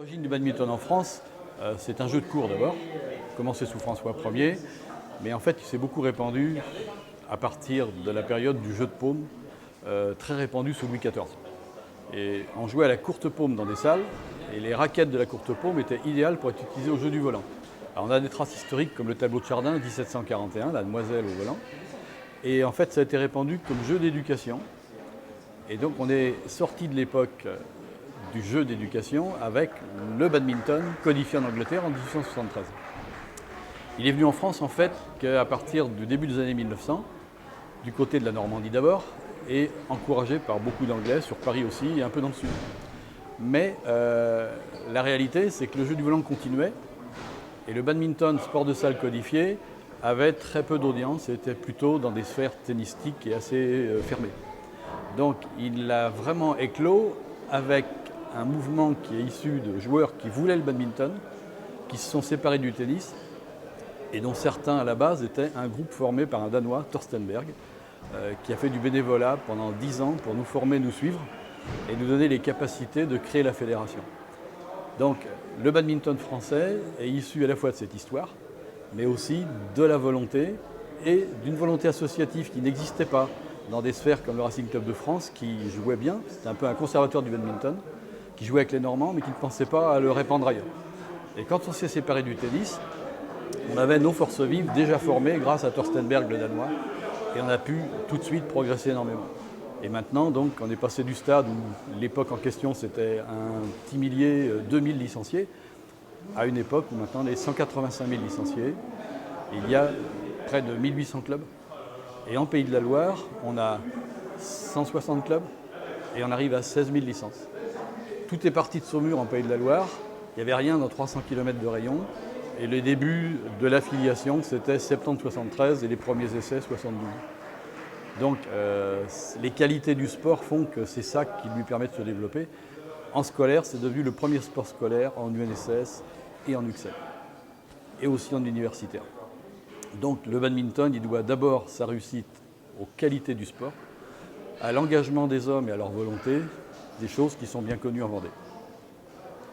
L'origine du badminton en France, c'est un jeu de cours d'abord, commencé sous François Ier, mais en fait il s'est beaucoup répandu à partir de la période du jeu de paume, très répandu sous Louis XIV. Et on jouait à la courte paume dans des salles, et les raquettes de la courte paume étaient idéales pour être utilisées au jeu du volant. Alors on a des traces historiques comme le tableau de Chardin, 1741, la demoiselle au volant, et en fait ça a été répandu comme jeu d'éducation. Et donc on est sorti de l'époque du jeu d'éducation avec le badminton codifié en Angleterre en 1873. Il est venu en France en fait qu'à partir du début des années 1900, du côté de la Normandie d'abord, et encouragé par beaucoup d'Anglais, sur Paris aussi et un peu dans le sud. Mais la réalité, c'est que le jeu du volant continuait, et le badminton, sport de salle codifié, avait très peu d'audience et était plutôt dans des sphères tennistiques et assez fermées. Donc il a vraiment éclos avec un mouvement qui est issu de joueurs qui voulaient le badminton, qui se sont séparés du tennis, et dont certains à la base étaient un groupe formé par un Danois, Thorsten Berg, qui a fait du bénévolat pendant 10 ans pour nous former, nous suivre, et nous donner les capacités de créer la fédération. Donc le badminton français est issu à la fois de cette histoire, mais aussi de la volonté, et d'une volonté associative qui n'existait pas dans des sphères comme le Racing Club de France, qui jouait bien, c'était un peu un conservateur du badminton, qui jouait avec les Normands, mais qui ne pensait pas à le répandre ailleurs. Et quand on s'est séparé du tennis, on avait nos forces vives déjà formées grâce à Thorsten Berg, le Danois, et on a pu tout de suite progresser énormément. Et maintenant, donc, on est passé du stade où l'époque en question, c'était un petit millier, 2000 licenciés, à une époque où maintenant, on est 185 000 licenciés. Il y a près de 1800 clubs. Et en Pays de la Loire, on a 160 clubs et on arrive à 16 000 licences. Tout est parti de Saumur en Pays de la Loire. Il n'y avait rien dans 300 km de rayon. Et le début de l'affiliation, c'était septembre 73 et les premiers essais 72. Donc les qualités du sport font que c'est ça qui lui permet de se développer. En scolaire, c'est devenu le premier sport scolaire en UNSS et en UXEL. Et aussi en universitaire. Donc le badminton, il doit d'abord sa réussite aux qualités du sport, à l'engagement des hommes et à leur volonté, des choses qui sont bien connues en Vendée.